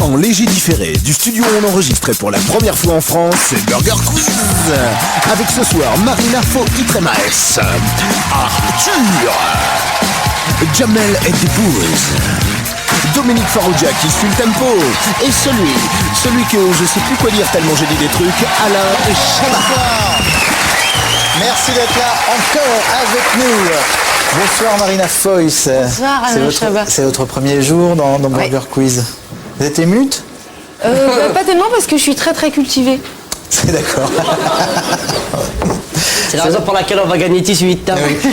En léger différé du studio où on enregistrait pour la première fois en France, c'est Burger Quiz. Avec ce soir Marina Fo-Itremaes, Arthur, Jamel et Debbouze, Dominique Farrugia qui suit le tempo, et celui que je sais plus quoi dire tellement j'ai dit des trucs, Alain et Chabat. Merci d'être là encore avec nous. Bonsoir Marina Foïs. Bonsoir Alain Chabat. C'est votre premier jour dans Burger Quiz. Vous êtes émute? Pas tellement parce que je suis très très cultivée. C'est d'accord. C'est la raison pour laquelle on va gagner 18. Oui.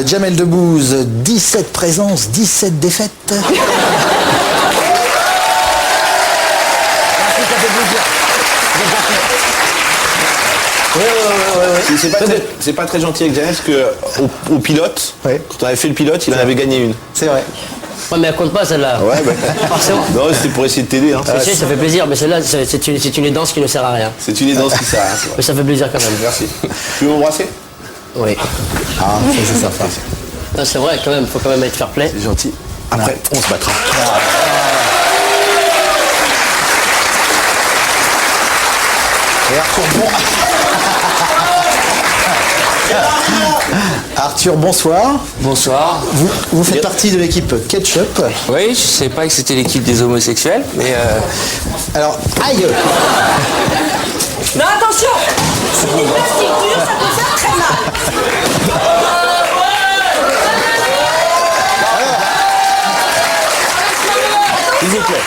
Jamel Debbouze, 17 présences, 17 défaites. C'est pas très gentil avec Jamel parce que au pilote, quand on avait fait le pilote, il en avait gagné une. C'est vrai. Ouais, mais elle compte pas celle-là. Ouais, forcément. Non, c'était pour essayer de t'aider. Hein. Ça fait plaisir, mais celle-là, c'est une aidance qui ne sert à rien. C'est une aidance qui sert à rien. Mais ça fait plaisir quand même. Merci. Tu veux m'embrasser? Oui. Ah, ça c'est sympa. Non, c'est vrai, quand même, faut quand même être fair play. C'est gentil. Après, on se battra. Et Arthur, bonsoir. Bonsoir. Vous faites partie de l'équipe Ketchup. Oui, je sais pas que c'était l'équipe des homosexuels, mais Alors, aïe. Non, attention. C'est des plastiques durs, ça peut faire très mal. S'il vous plaît,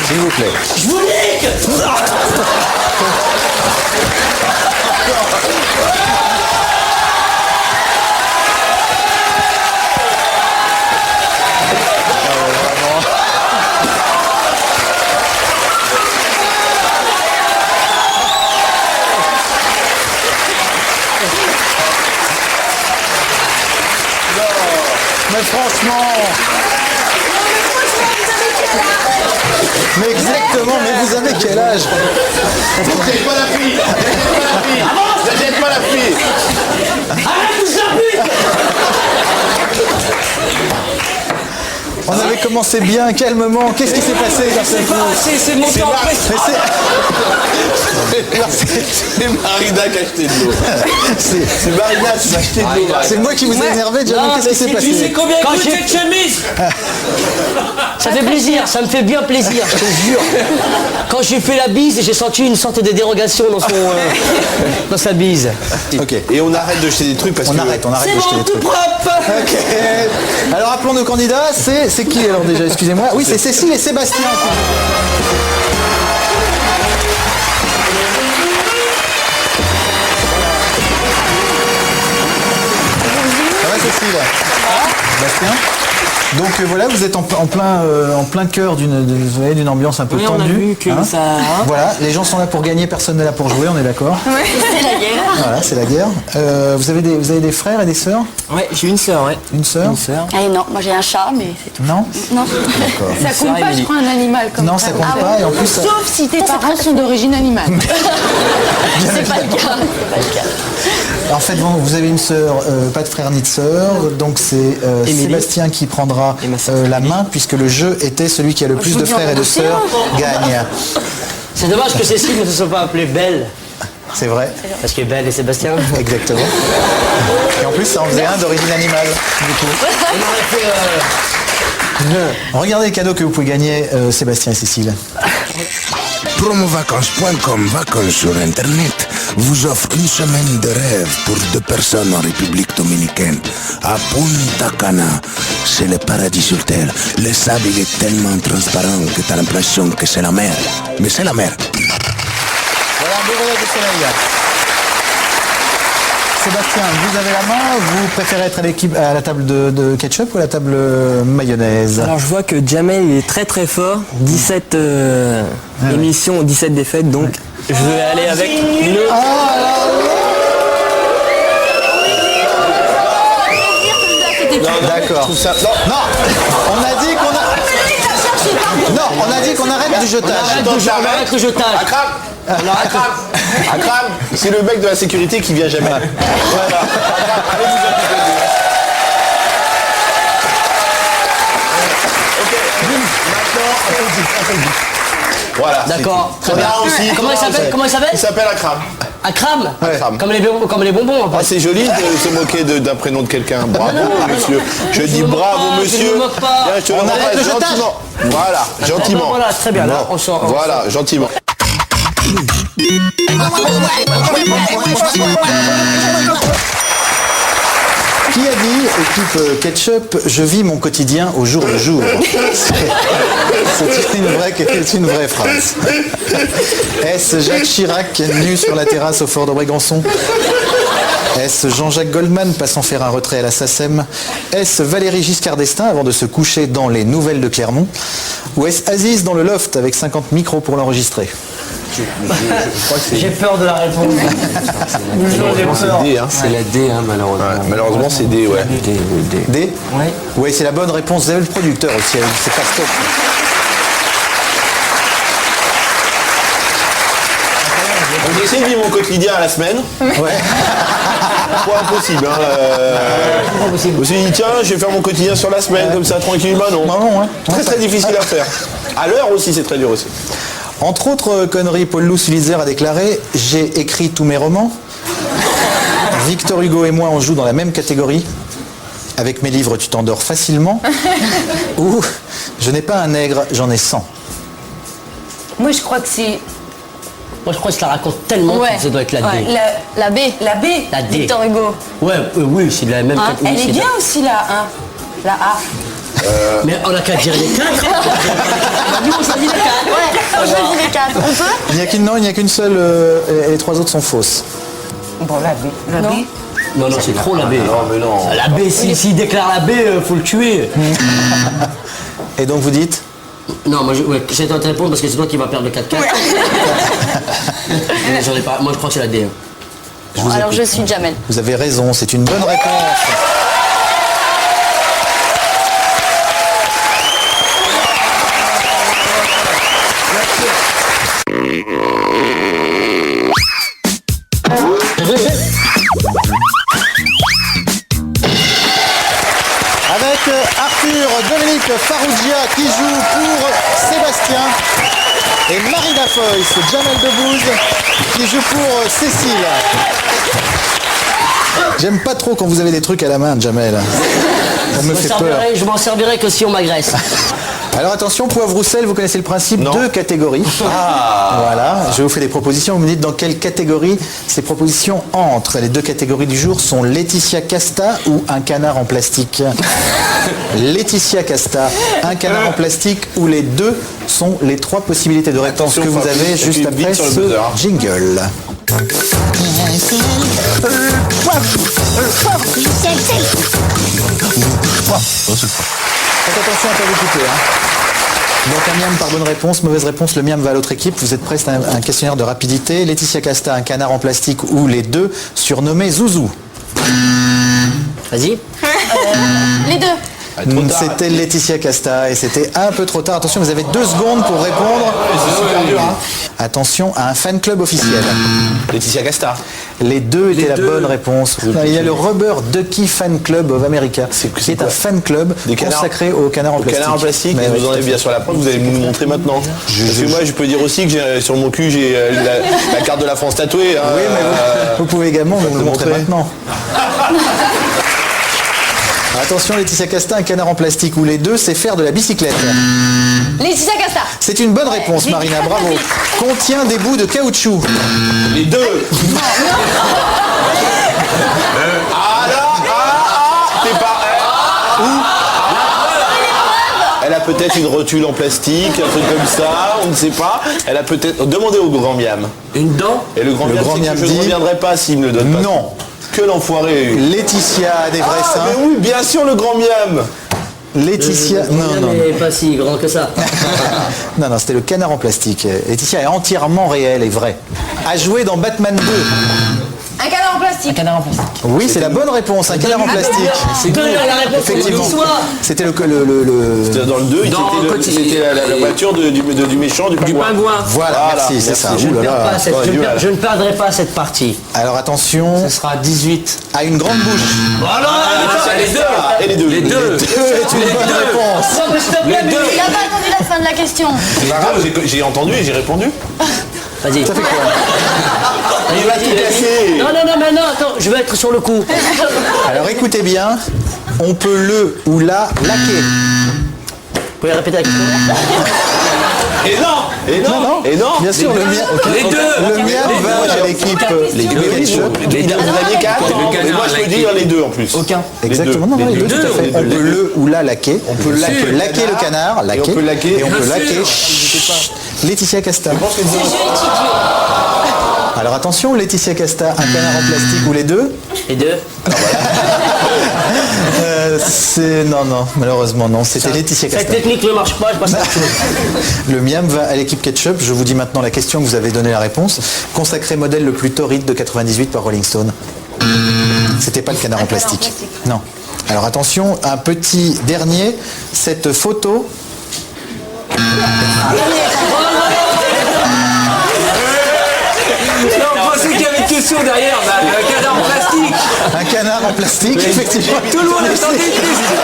s'il vous plaît. Je vous nique. Mais franchement. Mais exactement, mais vous avez quel âge? Jette pas la fille. Jette pas la fille. Arrête de s'appuyer. On avait commencé bien, calmement. Qu'est-ce qui s'est passé dans cette C'est monté en pression. C'est Marina qui a acheté de l'eau. C'est Marina qui m'a acheté de l'eau. C'est moi qui vous ai énervé, Jamel. Qu'est-ce qui s'est Tu sais passé? combien Quand coûte j'ai- cette chemise? Ça fait plaisir, ça me fait bien plaisir, je te jure. Quand j'ai fait la bise, j'ai senti une sorte de dérogation dans sa bise. Ok. Et on arrête de jeter des trucs parce On que... arrête C'est de jeter bon, les tout trucs. propre. Ok. Alors appelons nos candidats. C'est qui alors déjà? Excusez-moi. Oui, c'est Cécile et Sébastien. Ça va Cécile? Sébastien? Donc voilà, vous êtes en plein cœur d'une ambiance un peu Oui, on a tendue. vu que ça, hein. Voilà, les gens sont là pour gagner, personne n'est là pour jouer, on est d'accord? C'est la guerre. Voilà, c'est la guerre. Vous avez des frères et des sœurs? ouais, j'ai une sœur, ouais. Une sœur? Une sœur. Ah non, moi j'ai un chat, mais c'est tout. Non? Non. D'accord. Ça compte pas, je crois, un animal comme Non, ça compte pas, et en plus, ça- Sauf si tes parents sont d'origine animale. C'est pas le cas. En fait, bon, vous avez une sœur, pas de frère ni de sœur, donc c'est Émilie. Sébastien qui prendra Et ma sœur la main, puisque le jeu était celui qui a le plus de frères et de sœurs gagne. C'est dommage que Cécile ne se soit pas appelée Belle, C'est vrai, parce que Belle et Sébastien. exactement. Et en plus, ça en faisait un d'origine animale, du coup. On aurait fait, Regardez les cadeaux que vous pouvez gagner, Sébastien et Cécile. Promovacances.com, vacances sur Internet, vous offre une semaine de rêve pour 2 personnes en République dominicaine. À Punta Cana, c'est le paradis sur terre. Le sable il est tellement transparent que t'as l'impression que c'est la mer. Mais c'est la mer. Voilà un beau voyage de soleil. Sébastien, vous avez la main, vous préférez être à la table de ketchup ou à la table mayonnaise? Alors je vois que Jamel il est très très fort, 17 émissions, 17 défaites, donc je vais aller avec le... D'accord. Non, on a dit qu'on a... Non, on a dit qu'on arrête du jetage. on arrête le jetage. Akram, c'est le mec de la sécurité qui vient jamais. Voilà. Allez, vous occupez de lui. Voilà. D'accord, c'est très bien. tout. Aussi, Comment il s'appelle Il s'appelle Akram. Akram Akram. Comme les bonbons. Ah, c'est joli de se moquer d'un prénom de quelqu'un. Bravo, monsieur. Je dis me moque bravo, pas, monsieur. je ne me moque pas. Bien, je te le On arrête moque le jetage. gentiment. Voilà, gentiment. Voilà, très bien. Là, on sort. Voilà, gentiment. Qui a dit, équipe Ketchup, je vis mon quotidien au jour le jour? C'est une vraie phrase. Est-ce Jacques Chirac nu sur la terrasse au fort de Brégançon? Est-ce Jean-Jacques Goldman passant faire un retrait à la SACEM? Est-ce Valéry Giscard d'Estaing avant de se coucher dans les Nouvelles de Clermont? Ou est-ce Aziz dans le loft avec 50 micros pour l'enregistrer? J'ai peur de la réponse. C'est D, hein. C'est la D, hein, malheureusement. Ouais, malheureusement, c'est D, ouais. D? Ouais. Oui, c'est la bonne réponse. Vous avez le producteur aussi, c'est pas stop. Donc j'essaie de vivre mon quotidien à la semaine. Ouais. Pas impossible. Je me suis dit, tiens, je vais faire mon quotidien sur la semaine, comme ça, tranquille. Bah non. Non, hein. Très difficile à faire. À l'heure aussi, c'est très dur aussi. Entre autres conneries, Paul Loup Sulitzer a déclaré « J'ai écrit tous mes romans. Victor Hugo et moi, on joue dans la même catégorie. Avec mes livres, tu t'endors facilement. Ou je n'ai pas un nègre, j'en ai 100. » Moi, je crois que c'est... Moi, je crois que ça raconte tellement Ouais. que ça doit être la D. Ouais. La B. La B. La D. Victor Hugo. Ouais, oui, c'est la même Hein, oui, elle est c'est bien aussi, la 1. La A. Mais on a qu'à dire les 4. Nous, on s'est dit les 4. Ouais, je dis les 4. On peut Il n'y a qu'une seule, et les trois autres sont fausses. Bon, la B. La B. Non, c'est trop la B. Non, mais non. La B, s'il déclare la B, faut le tuer. Et donc vous dites Non, moi, c'est toi de répondre parce que c'est toi qui vas perdre le 4-4. J'en ai pas. Moi, je crois que c'est la D. Alors, je suis Jamel. Vous avez raison, c'est une bonne réponse. Avec Arthur, Dominique Farrugia qui joue pour Sébastien et Marina Foïs, Jamel Debbouze qui joue pour Cécile. J'aime pas trop quand vous avez des trucs à la main, Jamel. Ça me fait peur. Je m'en servirai que si on m'agresse. Alors attention, poivre ou sel, vous connaissez le principe, Non. 2 catégories. Voilà, je vous fais des propositions, vous me dites dans quelle catégorie ces propositions entrent. Les 2 catégories du jour sont Laetitia Casta ou un canard en plastique. Laetitia Casta, un canard en plastique ou les deux sont les 3 possibilités de réponse Attention, que vous avez Fabrice, juste tu après bites sur le ce buzzer. jingle. Faites attention à ne pas vous couper. Donc un miam par bonne réponse, mauvaise réponse, le miam va à l'autre équipe. Vous êtes prêts, c'est un questionnaire de rapidité. Laetitia Casta, un canard en plastique ou les deux, surnommé Zouzou. Vas-y. Les deux. C'était Laetitia Casta et c'était un peu trop tard. Attention, vous avez 2 secondes pour répondre. Attention à un fan club officiel. Laetitia Casta. Les deux étaient la bonne réponse. Non, il y a le Rubber Ducky Fan Club of America, qui est un fan club Des canards. consacré aux canards en plastique. Canard en plastique, Mais et oui, vous en avez bien sur la preuve, vous allez nous montrer maintenant. Parce que moi, je peux dire aussi que sur mon cul, j'ai la carte de la France tatouée. Hein, Oui, mais vous pouvez également nous le montrer maintenant. Attention, Laetitia Casta, un canard en plastique ou les deux, c'est faire de la bicyclette. Laetitia Casta. C'est une bonne réponse, Marina, bravo. Contient des bouts de caoutchouc. Les deux. T'es pas. Elle a peut-être une rotule en plastique, un truc comme ça, on ne sait pas. Elle a peut-être. Demandez au grand miam. Une dent. Et le grand Le miam, grand c'est miam que je dit- ne reviendrai pas s'il ne le donne pas. Non. Que l'enfoiré. Laetitia a des vrais Ah, seins. mais oui, bien sûr, le grand miam. Laetitia. Non. Mais pas si grand que ça. Non, c'était le canard en plastique. Laetitia est entièrement réelle et vraie. A joué dans Batman 2. Un canard en plastique. Canard en plastique. Oui, c'est la bonne réponse, un canard en plastique. C'est la réponse. Effectivement. C'était le C'était dans le 2, c'était la voiture du méchant, du pingouin. Voilà, merci, c'est ça. Je Ouh ne là là. je ne perdrai pas cette partie. Alors attention, Ce sera 18. à une grande bouche. Et les deux. est une bonne réponse. Non, mais s'il te plaît, Il n'a pas entendu la fin de la question. question. C'est pas grave, j'ai entendu et j'ai répondu. Vas-y. Ça fait quoi? Il va tout casser. Non, mais non, attends, je vais être sur le coup. Alors écoutez bien, on peut le ou la laquer. Vous pouvez répéter la question? Et non. Bien sûr, le mien. Les deux. Le mien va à l'équipe ketchup. Vous aviez 4. Et moi, je peux dire les deux en plus. Aucun. Exactement, non, les deux, tout à fait. On peut le ou la laquer. On peut laquer laquer le canard, laquer. on peut laquer. Et on peut Bien laquer. sûr. Laetitia Casta. C'est jeu étudiant. Alors attention, Laetitia Casta, un canard en plastique ou les deux? Les deux. Non, malheureusement non, c'était Laetitia Cette Casta. technique ne marche pas, je passe à autre chose. Le miam va à l'équipe ketchup. Je vous dis maintenant la question, vous avez donné la réponse. Consacré modèle le plus torride de 98 par Rolling Stone. C'était pas le canard en plastique. Non. Alors attention, un petit dernier. Cette photo. Non, on pensait qu'il y avait une question derrière, un canard en plastique. Un canard en plastique, effectivement. Tout le monde attendait une question.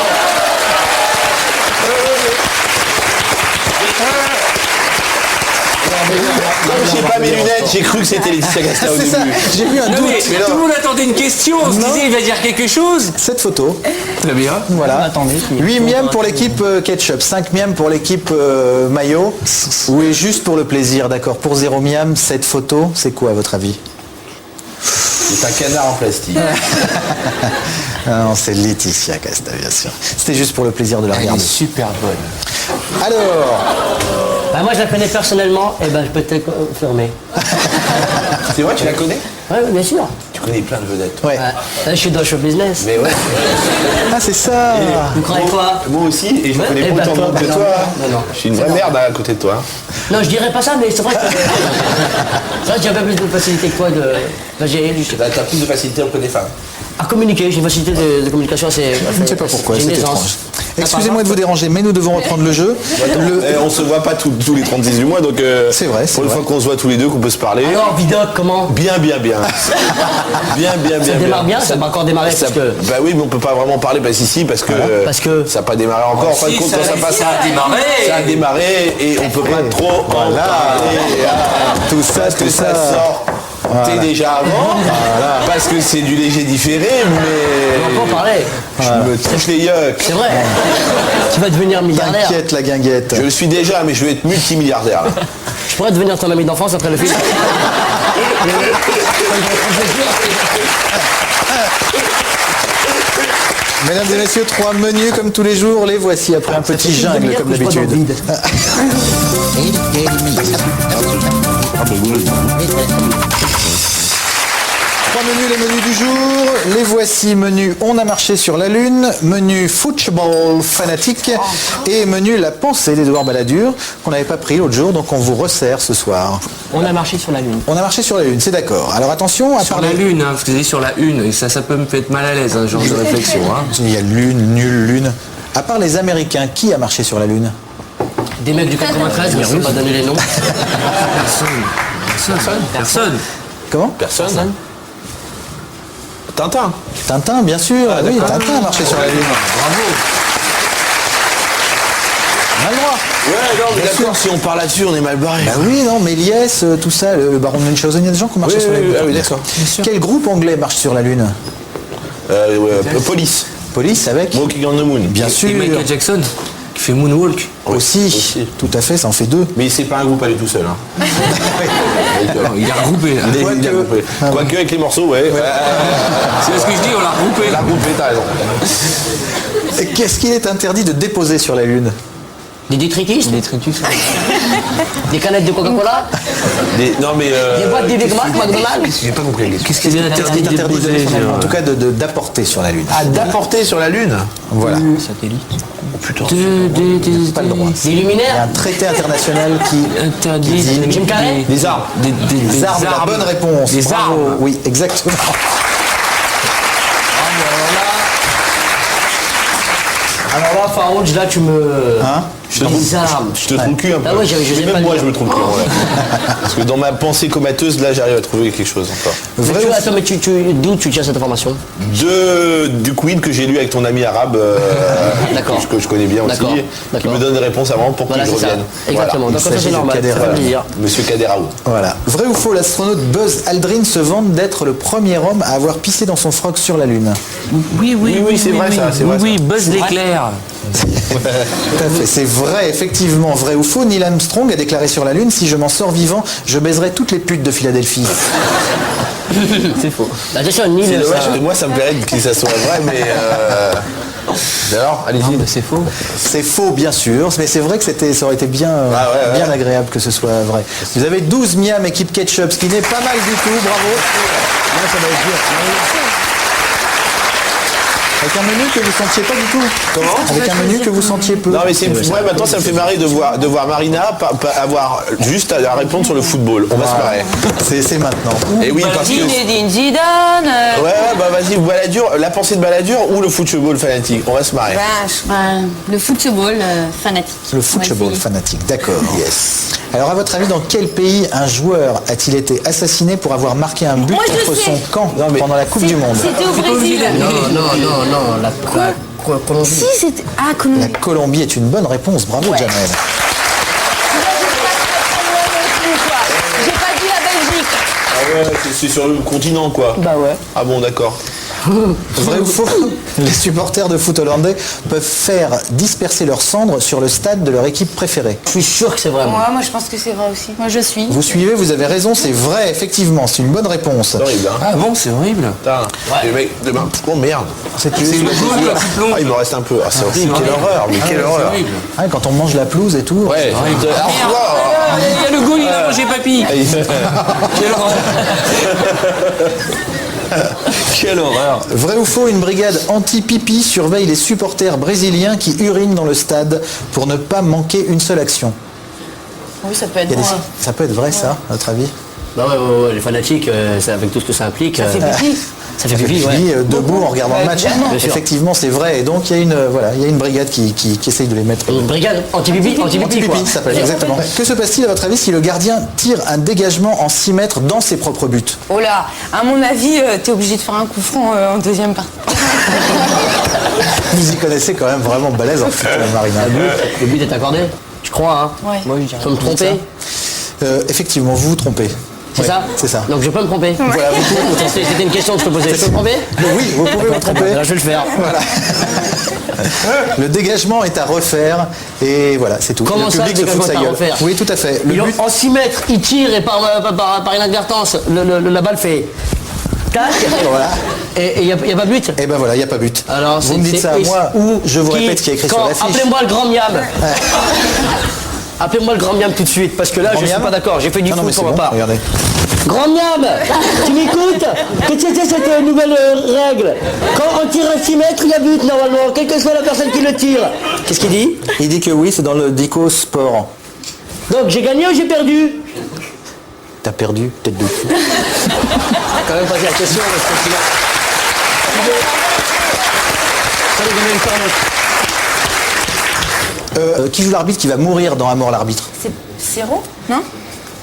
Comme j'ai pas mes lunettes, j'ai cru que c'était Laetitia Casta au C'est début. ça, j'ai eu un Non, doute. mais tout le monde attendait une question. On se disait, il va dire quelque chose. Cette photo, Très bien. voilà. Attendez. 8 miams pour l'équipe ketchup, 5 miams pour l'équipe maillot. Oui, juste pour le plaisir, d'accord. Pour 0 miam, cette photo, c'est quoi à votre avis? C'est un canard en plastique. Ah non, c'est Laetitia Casta, bien sûr. C'était juste pour le plaisir de la regarder. super bonne. Alors, Bah, moi, je la connais personnellement, et ben je peux te confirmer. C'est vrai, tu la connais? Ouais, bien sûr. Tu connais plein de vedettes. ouais. Là, je suis dans le show business. Mais ouais. Ah, c'est ça. Vous croyez quoi? Moi aussi, et je Ouais, connais eh pas ben, autant de toi, monde que bah, toi. non. Je suis une vraie merde à côté de toi. Non, je dirais pas ça, mais c'est vrai que c'est vrai que j'ai un peu plus de facilité que toi de. Bah, T'as plus de facilité auprès des femmes. à communiquer, j'ai une facilité de communication assez. Je ne sais pas pourquoi, j'ai une c'est aisance. étrange. Excusez-moi de vous déranger, mais nous devons reprendre le jeu. On se voit pas tous les 36 du mois, donc C'est vrai, c'est pour une vrai. fois qu'on se voit tous les deux, qu'on peut se parler. Alors, Vidoc, comment? Bien. Bien. Ça démarre bien, ça va encore démarrer parce que. Bah oui, mais on peut pas vraiment parler parce que Parce que- ça n'a pas démarré encore. En fin de compte, quand ça passe, ça a démarré. ça a démarré et on peut pas trop en Voilà. parler. Tout ça, Parce que tout ça ça. sort. T'es déjà avant, parce que c'est du léger différé, mais On va pas en parler. je me touche les yucks. C'est vrai. Tu vas devenir milliardaire. T'inquiète, la guinguette. Je le suis déjà, mais je vais être multimilliardaire. là. Je pourrais devenir ton ami d'enfance après le film. Mesdames et messieurs, 3 menus comme tous les jours. Les voici après un petit jungle comme d'habitude. Trois menus, les menus du jour. Les voici menus On a marché sur la Lune, menu Football fanatique et menu La pensée d'Edouard Balladur qu'on n'avait pas pris l'autre jour, donc on vous resserre ce soir. On a marché sur la Lune. On a marché sur la Lune, c'est d'accord. Alors attention à Sur la parler. Lune, hein, parce que c'est sur la une, et ça peut me faire mal à l'aise, ce genre de réflexion. Hein. Il y a Lune, nul, Lune. À part les Américains, qui a marché sur la Lune? Des mecs du 93, mais on ne pas donner les noms. Personne. Comment? Personne. Tintin. Tintin, bien sûr. Oui, Tintin a marché sur la Lune. Bravo. On a le droit. Ouais, non, mais d'accord, si on parle là-dessus, on est mal barré. Bah oui, non, Méliès, tout ça, le baron de Munchausen, il y a des gens qui ont marché Oui, sur la oui, Lune. ah oui, d'accord. Quel groupe anglais marche sur la Lune? Police. Police avec? Walking on the Moon. Bien sûr. Et Michael Jackson, qui fait Moonwalk. Aussi. Tout à fait, ça en fait 2. Mais c'est pas un groupe à lui tout seul. Hein. Il a regroupé. Là. Il a groupé. Quoique avec les morceaux, ouais. C'est ce que je dis, on l'a regroupé. Il a groupé, t'as raison. Qu'est-ce qu'il est interdit de déposer sur la Lune? Des détritus, Des tritus. des canettes de Coca-Cola, Non, mais. des boîtes des Big Mac, McDonald's. J'ai pas compris. Qu'est-ce qu'il est interdit de Interdit de déposer sur la Lune, en tout cas d'apporter sur la Lune. Ah, d'apporter sur la Lune. Voilà. Satellite. Putain. Pas le droit. Des Il y a luminaires, un traité international qui Interdit. Jim Carrey. Des arbres. des arbres, la bonne réponse. Des Bravo. arbres. Oui, exactement. Alors là, Farouj, là tu me. Hein? Je te trouve, Bizarre. je te trouve le cul un peu. Ah ouais, je sais Même pas moi, dire. je me trouve le cul. Ouais. Parce que dans ma pensée comateuse, là, j'arrive à trouver quelque chose encore. Mais attends, mais d'où tu tiens cette information? Du quid que j'ai lu avec ton ami arabe, D'accord. que je connais bien aussi, D'accord. qui D'accord. me donne des réponses avant pour Voilà, que je c'est ça. revienne. Exactement. Voilà. Donc Il ça, s'agit c'est de normal. Ça Kader fait Raoult. plaisir. Monsieur Kader Raoult. Voilà. Vrai ou faux, l'astronaute Buzz Aldrin se vante d'être le premier homme à avoir pissé dans son froc sur la Lune. Oui, c'est vrai, ça, c'est vrai, Oui, ça. Buzz l'éclair. Tout à fait. C'est vrai, effectivement. Vrai ou faux, Neil Armstrong a déclaré sur la Lune, si je m'en sors vivant, je baiserai toutes les putes de Philadelphie. C'est faux. La question est C'est nulle. dommage, ça. moi ça me plairait que ça soit vrai, mais alors, allez-y. C'est faux. C'est faux, bien sûr, mais c'est vrai que ça aurait été bien, bien agréable que ce soit vrai. Vous avez 12 miam équipe ketchup, ce qui n'est pas mal du tout, bravo. Là, ça va être dur. Avec un menu que vous sentiez pas du tout. Comment? Avec un menu que vous sentiez peu. Non mais c'est ouais, maintenant ça me fait marrer de voir Marina avoir juste à répondre sur le football. On va se marrer. C'est maintenant. Et oui, parce que Zinedine Zidane. ouais, bah vas-y, Balladur, la pensée de Balladur ou le football fanatique. On va se marrer. Le football fanatique. Le On va football essayer. fanatique, d'accord. Yes. Alors à votre avis, dans quel pays un joueur a-t-il été assassiné pour avoir marqué un but Moi, je contre sais. son camp pendant la Coupe du Monde? C'était au Brésil. Non, la Colombie. Si, c'était. Ah, comment. La Colombie est une bonne réponse, bravo Jamel. J'ai pas dit la Belgique. Ah ouais, c'est sur le continent quoi. Bah ouais. Ah bon, d'accord. Vrai ou faux? Les supporters de foot hollandais peuvent faire disperser leurs cendres sur le stade de leur équipe préférée. Je suis sûr que c'est vrai. moi. Moi je pense que c'est vrai aussi. Moi, je suis. Vous suivez, vous avez raison, c'est vrai, effectivement, c'est une bonne réponse. C'est horrible, hein. Ah bon, c'est horrible. Putain. Les mecs, demain, oh merde. C'est le jaune, le plomb. Ah, il me reste un peu. Ah, c'est horrible, quelle horreur, mais quelle horreur. Ah, quand on mange la pelouse et tout. Ouais. Il y a le goût, il a mangé papy. Quelle horreur. Quelle horreur. Vrai ou faux, une brigade anti-pipi surveille les supporters brésiliens qui urinent dans le stade pour ne pas manquer une seule action. Oui, ça peut être Il y a bon. Ça peut être vrai ça, à votre avis? Bah ouais, les fanatiques, avec tout ce que ça implique. Ça fait pipi. Ça fait pipi, ouais. Pipi, debout en regardant le match. Bien sûr. Effectivement, c'est vrai. Et donc, il y a une brigade qui essaye de les mettre. Une brigade anti-pipi, quoi. Anti-pipi, ça s'appelle, exactement. Que se passe-t-il à votre avis si le gardien tire un dégagement en 6 mètres dans ses propres buts? Oh là, à mon avis, t'es obligé de faire un coup franc en deuxième partie. Vous y connaissez quand même vraiment balèze en foot, Marina. Le but est accordé. Je crois, hein. Ouais. Moi, je dirais. Sans me tromper. Effectivement, vous vous trompez. C'est Ouais, ça? C'est ça. Donc je peux me tromper. Voilà, vous C'était une question que je peux poser. Je peux me tromper? Oui, vous pouvez vous tromper. Alors je vais le faire. Le dégagement est à refaire et voilà, c'est tout. Comment le ça, public le se fout de sa dégagement est à gueule. refaire? Oui, tout à fait. Le but, En 6 mètres, il tire et par inadvertance, la balle fait tac. voilà. Et il n'y a pas but. Et ben voilà, il n'y a pas but. Alors, vous me dites ça à moi ou je vous répète ce qui est écrit sur l'affiche. Appelez-moi le grand miam. Appelez-moi le grand miam tout de suite, parce que là, Grand je ne suis miam pas d'accord. J'ai fait du Non, mais foot c'est pour ma bon, part. regardez. Grand miam, tu m'écoutes? Qu'est-ce que c'est cette nouvelle règle? Quand on tire à 6 mètres, il y a but normalement, quelle que soit la personne qui le tire. Qu'est-ce qu'il dit? Il dit que oui, c'est dans le Dico Sport. Donc j'ai gagné ou j'ai perdu? T'as perdu, tête de cul. Quand même poser la question, parce que sinon... Ça nous donne une corne. Qui joue l'arbitre qui va mourir dans À mort l'arbitre? C'est Serrault, non?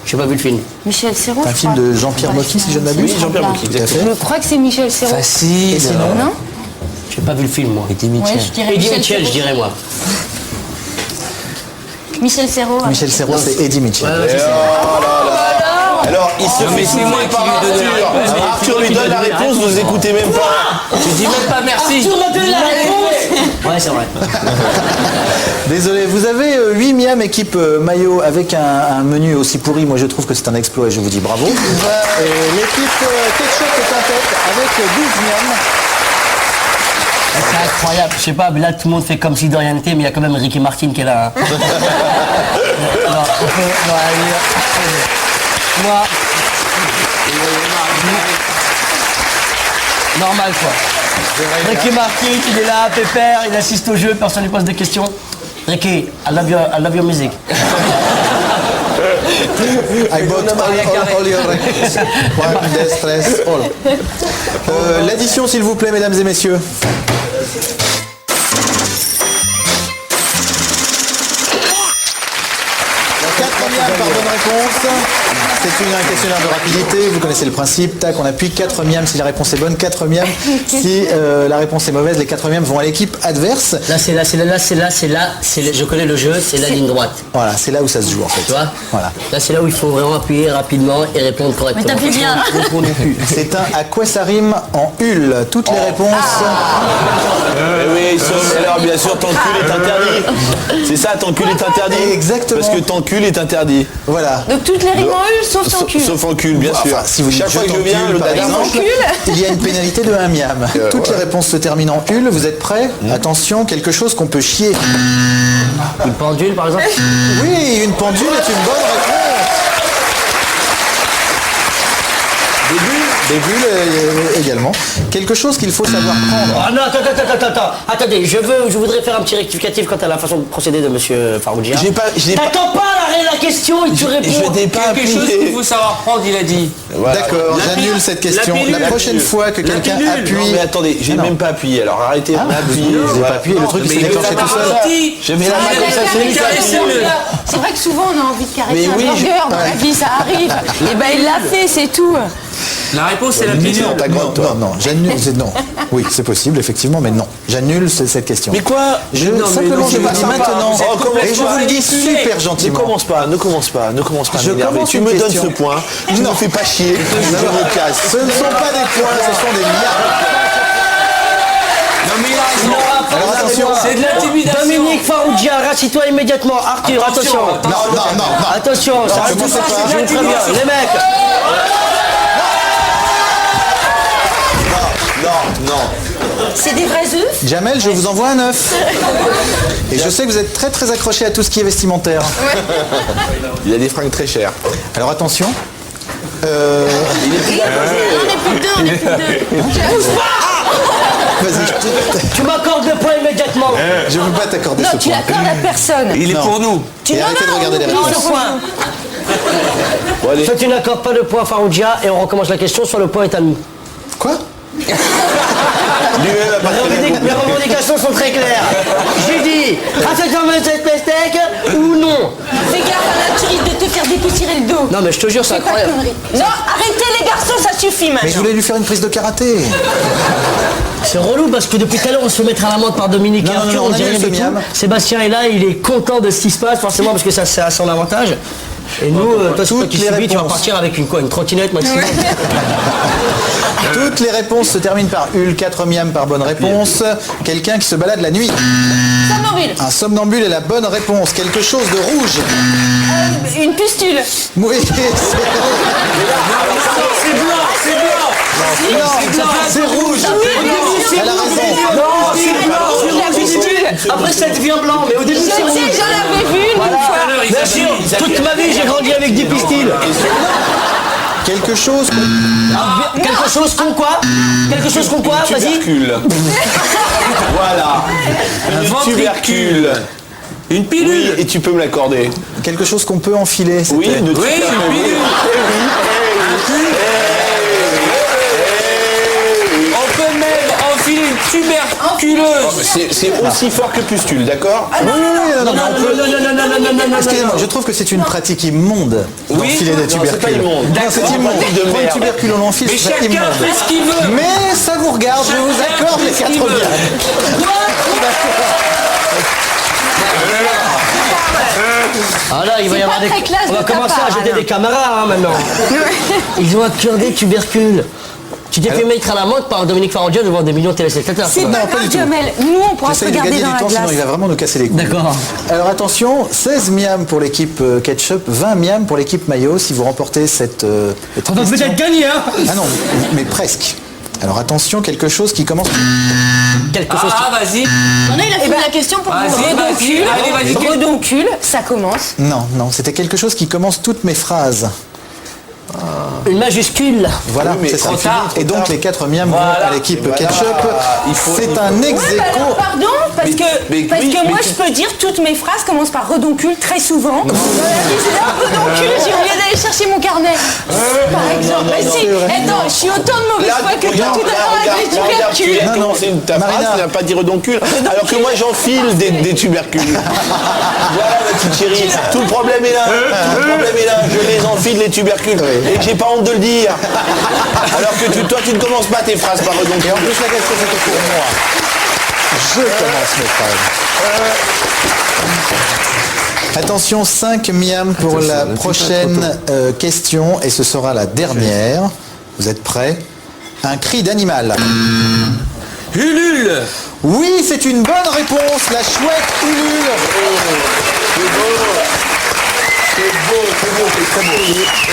J'ai pas vu le film. Michel Serrault, C'est un je film crois. de Jean-Pierre Mocky, si je ne m'abuse. Oui, Jean-Pierre Mocky, Tout à fait. Je crois que c'est Michel Serrault. Facile. Non? J'ai pas vu le film, moi. Eddie Ouais, Mitchell. je dirais Eddie Michel Mitchell, je Serrault. dirais, moi. Michel Serrault. Michel Serrault, c'est Eddie Mitchell. Alors, il se fait c'est moi souffler qui par lui donne la Arthur. réponse. Arthur lui donne la réponse, vous écoutez même pas. Tu dis même pas merci. Arthur m'a donné la réponse. Ouais, c'est vrai. Désolé, vous avez 8 miam équipe maillot avec un menu aussi pourri. Moi, je trouve que c'est un exploit et je vous dis bravo. Et l'équipe ketchup est en tête avec 12 miam. C'est incroyable. Je sais pas, mais là, tout le monde fait comme si de rien n'était, mais il y a quand même Ricky Martin qui est là. hein. Non, on peut- non, allez, moi... Normal, quoi. Ricky Martin, il est là, pépère, il assiste au jeu, personne ne lui pose des questions. Ricky, I love your music. I bought all your records. One, deux, stress, all. L'addition, s'il vous plaît, mesdames et messieurs. par bonne réponse. C'est un questionnaire de rapidité, vous connaissez le principe. Tac, on appuie 4 miams si la réponse est bonne, 4 miams si la réponse est mauvaise. Les 4 miams vont à l'équipe adverse. Là, je connais le jeu, c'est la ligne droite. Voilà, c'est là où ça se joue en fait. Tu vois? Voilà. Là, c'est là où il faut vraiment appuyer rapidement et répondre correctement. Mais t'as fait bien. C'est un à quoi ça rime en hul. Toutes les réponses. Oui, sauf alors bien sûr, ton cul est interdit. C'est ça, ton cul est interdit. Exactement. Parce que ton cul est interdit. Voilà. Donc toutes les rimes en hul, sauf ton cul. Sauf en cul, bien sûr. Enfin, si vous dites chaque fois que je je viens, t'encule, le par dernier exemple, il y a une pénalité de 1 miam. Toutes les réponses se terminent en hul. Vous êtes prêts? Attention, quelque chose qu'on peut chier. Une pendule, par exemple? Oui, une pendule est une bonne réponse. Des bulles également. Quelque chose qu'il faut savoir prendre. Oh non, attends. Attendez, je voudrais faire un petit rectificatif quant à la façon de procéder de monsieur Farougia. T'attends pas la question et tu réponds. Je n'ai pas Quelque chose qu'il faut savoir prendre, il a dit. Voilà. D'accord, j'annule cette question. La prochaine fois que quelqu'un appuie... Non mais attendez, j'ai même pas appuyé, alors arrêtez de m'appuyer. Vous n'avez pas appuyé, le truc il s'est déclenché tout seul. Je mets la main comme ça, c'est lui qui appuie. C'est vrai que souvent on a envie de caresser Mais un oui, burger dans la vie, ça arrive. Et ben il l'a fait, c'est tout. La réponse, c'est la pilule. Non, j'annule. Non. Oui, c'est possible, effectivement, mais non. J'annule cette question. Mais quoi? Simplement, je vous dis maintenant, et je vous le dis super Ne gentiment. commence pas à Je m'énerver. commence Tu une me donnes question. ce point, tu ne me fais pas chier, je me casse. Ce ne sont pas des points, ce sont des milliards. Non, mais il a raison. Alors attention. C'est de l'intimidation. Dominique Farougia, rassis-toi immédiatement. Arthur, attention. Non. Attention, ça je tout ne sais ça, pas. je vous préviens. Les mecs. Non. C'est des vrais œufs. Jamel, je vous envoie un œuf. Et je sais que vous êtes très très accroché à tout ce qui est vestimentaire. Il a des fringues très chères. Alors attention. On est plus deux. Vas-y, Tu m'accordes le point immédiatement. je ne veux pas t'accorder Non, ce tu point. l'accordes à personne. Il est Non. pour nous. Et arrêtez de regarder les réponses. le point. Bon, allez. Toi, tu n'accordes pas le point à Farougia et on recommence la question. Soit le point est à nous. Quoi? Lui-même a pas très bien Les revendications sont très claires. J'ai dit, rassemble cette pastèque ou non. Fais gaffe, là, tu risques de te faire dépoussiérer le dos. Non, mais je te jure, c'est Fais pas de incroyable. conneries. Non, arrêtez les garçons, ça suffit Mais je maintenant. voulais lui faire une prise de karaté. C'est relou parce que depuis tout à l'heure on se fait mettre à l'amende par Dominique et Non, Arthur, on on dit annule rien ce du tout. miam. Sébastien est là, il est content de ce qui se passe forcément parce que ça c'est à son avantage. Et nous, toi, c'est toi qui Toutes les subis, tu vas réponses. partir avec une trottinette maximum. Toutes les réponses se terminent par hul, 4 miams par bonne réponse. Quelqu'un qui se balade la nuit. Somnambule. Un somnambule est la bonne réponse. Quelque chose de rouge. Une pustule. Oui, C'est blanc, c'est blanc. non, c'est rouge. Elle a raison. La pustule. Après ça devient blanc, mais au début Je c'est rouge. sais, j'en avais vu une fois. Bien sûr, toute ma vie j'ai grandi avec des pistils. Quelque chose. Quelque chose qu'on quoi? Quelque chose qu'on quoi? Vas-y. tubercule. Voilà. Un tubercule. Une Oui, pilule. et tu peux me l'accorder. Quelque chose qu'on peut enfiler. Oui, c'était. une Oui, une pilule. On peut même enfiler une tuberculeuse. C'est aussi fort que pustule, d'accord? Oui, non, mais on peut. Non. Excusez-moi, je trouve que c'est une pratique immonde d'enfiler des Non, c'est pas tubercules. immonde. Non, c'est D'accord. immonde. Pratique de Prendre une merde. tubercule, on l'enfile, Mais c'est chacun immonde. fait ce qu'il veut. Mais ça vous regarde, je vous accorde les 4 miams. Ah là, il va y C'est avoir pas des. très classe On va de ta commencer part, à jeter Alain. des caméras hein, maintenant. Ils ont accordé tubercule. Tu t'es fait mettre à l'amende par Dominique Farougia devant des millions de téléspectateurs. C'est quoi. pas pas grave, du tout. Jamel. Nous, on pourra se J'essaye de regarder gagner dans du la temps, sinon il glace. va vraiment nous casser les couilles. D'accord. Alors attention, 16 miams pour l'équipe ketchup, 20 miams pour l'équipe maillot si vous remportez cette On va question. peut-être gagner, hein. Ah non, mais presque. Alors attention, quelque chose qui commence... Quelque chose. Ah, vas-y. On a, il a fait la question pour Vas-y, vous. Redoncule. vas-y. Allez, vas-y. Redoncule, ça commence. Non, c'était quelque chose qui commence toutes mes phrases. Une majuscule. Voilà, Oui, mais c'est ça. trop tard, Et donc les 4 miams vont Voilà. à l'équipe Voilà. ketchup. C'est un ex Ouais, bah aequo. alors, pardon, parce Mais- que, mais parce oui, que mais moi tu- je peux dire toutes mes phrases commencent par redoncule très souvent. Dans la vie, c'est là, redoncule, j'ai oublié d'aller chercher mon carnet. Par exemple, mais si, attends, je suis autant de mauvaise Là, foi que regarde, tout à l'heure avec les regarde, tu tubercules. viens de commencer ta phrase, Marina. tu n'as pas dit redoncule, alors que moi j'enfile des tubercules. Voilà ma petite chérie, tout le problème est là. Tout le problème est là. Je les enfile les tubercules. Et j'ai pas honte de le dire. Alors que toi tu ne commences pas tes phrases par redoncules. Et en plus, la question, c'était pour moi. Je commence mes phrases. Attention, 5 miams pour la prochaine question. Et ce sera la dernière. Vous êtes prêts? Un cri d'animal. Ulule. Oui, c'est une bonne réponse. La chouette ulule. C'est très beau.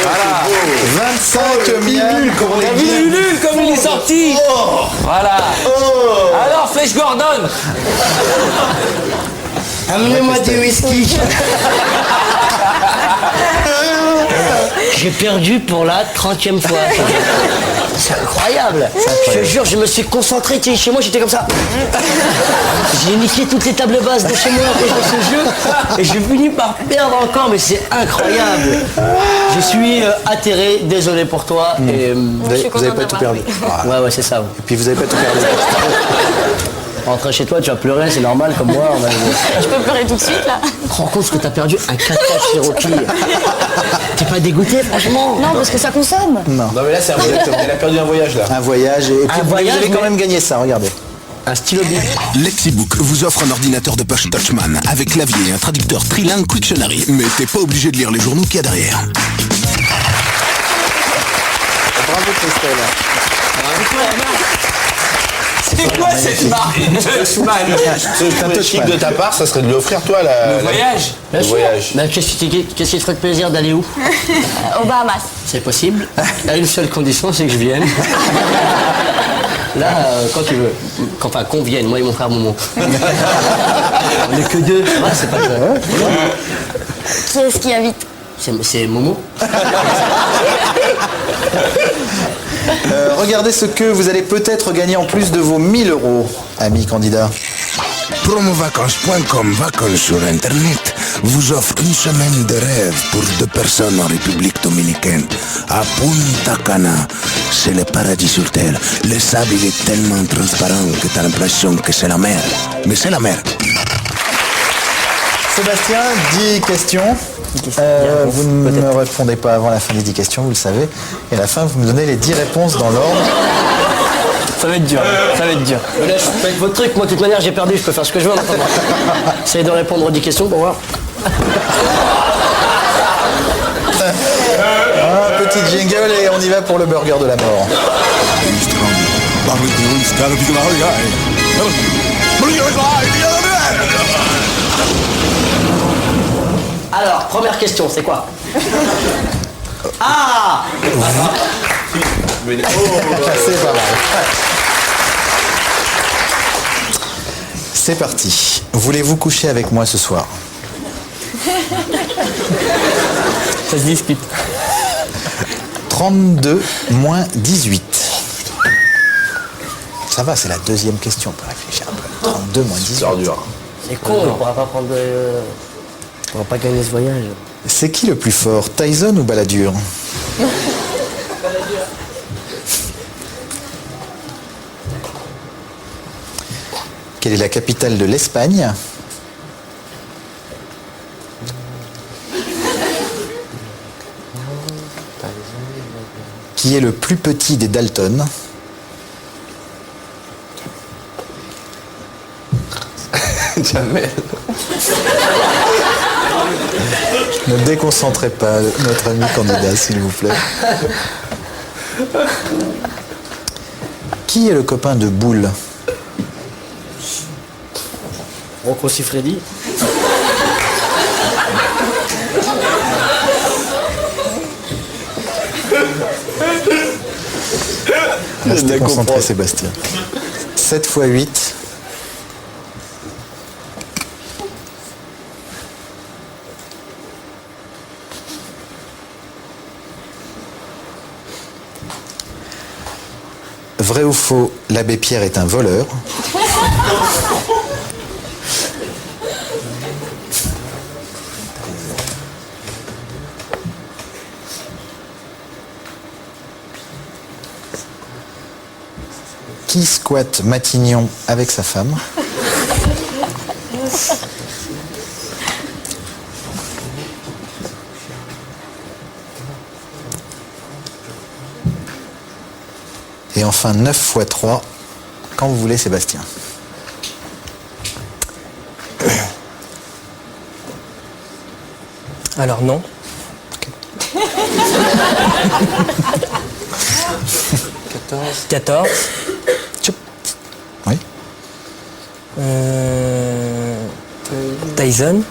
Voilà. 25 miams pour T'as les vu Ulule comme il est sorti? Voilà. Alors, Flèche Gordon. Amenez-moi du whisky. J'ai perdu pour la 30e fois. C'est incroyable. Je te jure, je me suis concentré. Tu sais, chez moi, j'étais comme ça. J'ai niqué toutes les tables basses de chez moi à cause de ce jeu. Et j'ai fini par perdre encore, mais c'est incroyable. Je suis atterré, désolé pour toi. Et, Vous n'avez pas tout perdu. ouais, c'est ça. Ouais. Et puis vous n'avez pas tout perdu. Rentrer chez toi, tu vas pleurer, c'est normal comme moi. Je peux pleurer tout de suite là. Tu te rends compte que t'as perdu un 4x4 Cherokee. T'es pas dégoûté, franchement? Non, parce que ça consomme. Non mais là c'est un voyage. Elle a perdu un voyage là. Un voyage. Et puis vous avez quand même gagné ça, regardez. Un stylo bic. Lexibook vous offre un ordinateur de poche Touchman avec clavier et un traducteur trilingue Quictionary. Mais t'es pas obligé de lire les journaux qu'il y a derrière. Bravo Christelle. C'est quoi cette marque Touchman? Ce chic de ta part, ça serait de l'offrir toi la. Le voyage. Bien sûr. voyage. Mais qu'est-ce qui te ferait plaisir d'aller où? Aux Bahamas. C'est possible. À une seule condition, c'est que je vienne. Là, quand tu veux. Enfin, qu'on vienne, moi et mon frère Momo. On n'est que deux. Ouais, c'est pas grave. Qui est-ce qui invite? C'est Momo. Regardez ce que vous allez peut-être gagner en plus de vos 1000 €, amis candidats. Promovacances.com Vacances sur Internet vous offre une semaine de rêve pour 2 personnes en République dominicaine. À Punta Cana, c'est le paradis sur terre. Le sable il est tellement transparent que t'as l'impression que c'est la mer. Mais c'est la mer. Sébastien, 10 questions. Vous ne me répondez pas avant la fin des 10 questions, vous le savez. Et à la fin, vous me donnez les 10 réponses dans l'ordre. Ça va être dur. Ça va être dur. Mais là, faites votre truc. Moi, de toute manière, j'ai perdu. Je peux faire ce que je veux en attendant. Essayez de répondre aux 10 questions pour voir. Un petit jingle et on y va pour le burger de la mort. Alors, première question, c'est quoi? Ah! C'est pas mal. C'est parti. Voulez-vous coucher avec moi ce soir? Ça se discute. 32 moins 18. Ça va, c'est la deuxième question, on peut réfléchir un peu. 32 moins 18. C'est dur. C'est con, on pourra pas prendre on va pas gagner ce voyage. C'est qui le plus fort, Tyson ou Balladur? Quelle est la capitale de l'Espagne? Qui est le plus petit des Dalton? Jamais. Ne déconcentrez pas notre ami candidat, s'il vous plaît. Qui est le copain de Boule? Rocco Siffredi. Restez concentré, Sébastien. 7 x 8. Vrai ou faux, l'abbé Pierre est un voleur? Qui squatte Matignon avec sa femme? Et enfin 9 x 3, quand vous voulez Sébastien. Alors non. 14. Tchoup. Oui. Tyson.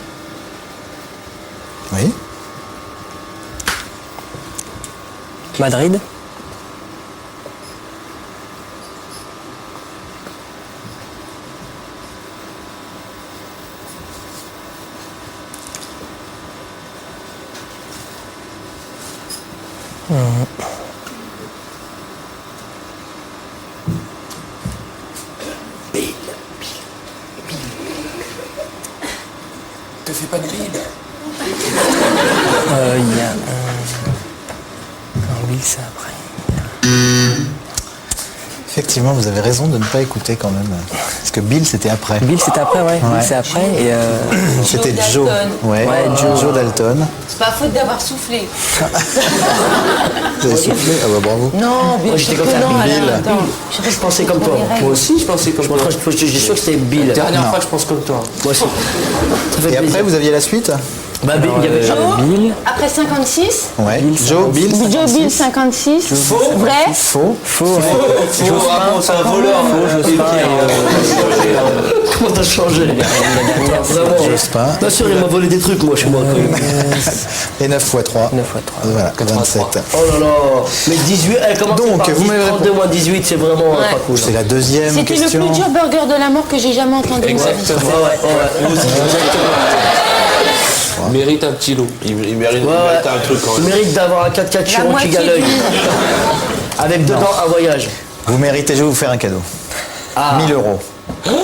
Oui. Madrid. Te fais pas de bide. Il y a un Will, c'est après. Effectivement, vous avez raison de ne pas écouter quand même. Parce que Bill, c'était après. Bill, c'était après, ouais. Bill, c'est après. Et C'était Joe Joe. Dalton. Ouais, Joe Dalton. C'est pas faute d'avoir soufflé. Vous avez soufflé? Ah bah bravo. Non, bien Moi, j'étais sûr comme que ça, non, Bill. Alain, attends. Je pensais comme toi. Moi aussi, je pensais comme toi. J'ai sûr que c'était Bill. Dernière fois, je pense comme toi. Moi aussi. Ça fait Et après, plaisir. vous aviez la suite? Bah, Bill, il y avait Bill. Après 56, Ouais. Joe, Bill, Joe 56. Bill 56. Vrai. Faux. Faux. C'est un voleur. Comment t'as changé? Vraiment. J'ose pas. Bien sûr, il m'a volé des trucs, moi, chez moi. Et 9 x 3. 9 x 3. Voilà, 27. Oh là là. Mais 18, elle commence Donc, par vous 10, m'avez 32 moins 18, c'est vraiment pas cool. C'est la deuxième C'était le question. plus dur burger de la mort que j'ai jamais entendu de ma vie. Il mérite un petit loup. Il mérite un truc quand Il même. mérite d'avoir un 4x4 La Chiron qui moitié galeuille. du... Avec dedans un voyage. Vous méritez, je vais vous faire un cadeau. 1000 euros. Merci.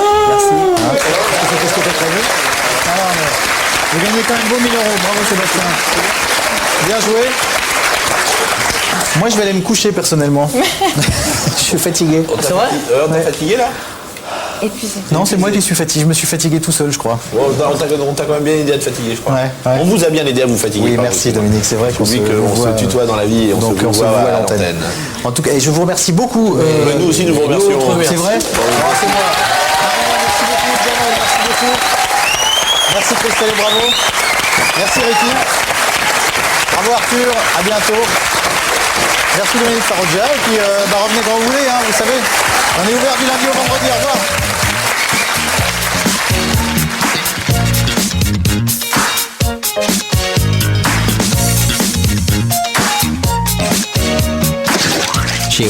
Qu'est-ce que t'as prévu? Alors, vous gagnez quand même vos 1000 euros. Bravo Sébastien. Bien joué. Moi, je vais aller me coucher personnellement. Je suis fatigué. C'est vrai? On est fatigué là? Épuisé. Non, c'est moi qui suis fatigué. Je me suis fatigué tout seul, je crois. Bon, on t'a quand même bien aidé à te fatiguer, je crois. Ouais, ouais. On vous a bien aidé à vous fatiguer. Oui, pardon. merci Dominique. C'est vrai qu'on J'oublie qu'on se tutoie dans la vie et on donc se on se voit voit à à l'antenne. l'antenne. En tout cas, et je vous remercie beaucoup. Mais nous aussi, nous vous remercions. C'est vrai? C'est moi. Merci beaucoup, Jamel, merci beaucoup. Merci Christelle et bravo. Merci Ricky. Bravo Arthur, à bientôt. Merci Dominique Faroggia. Et puis revenez quand vous voulez, hein, vous savez. On est ouvert du lundi au vendredi. Au revoir. Chez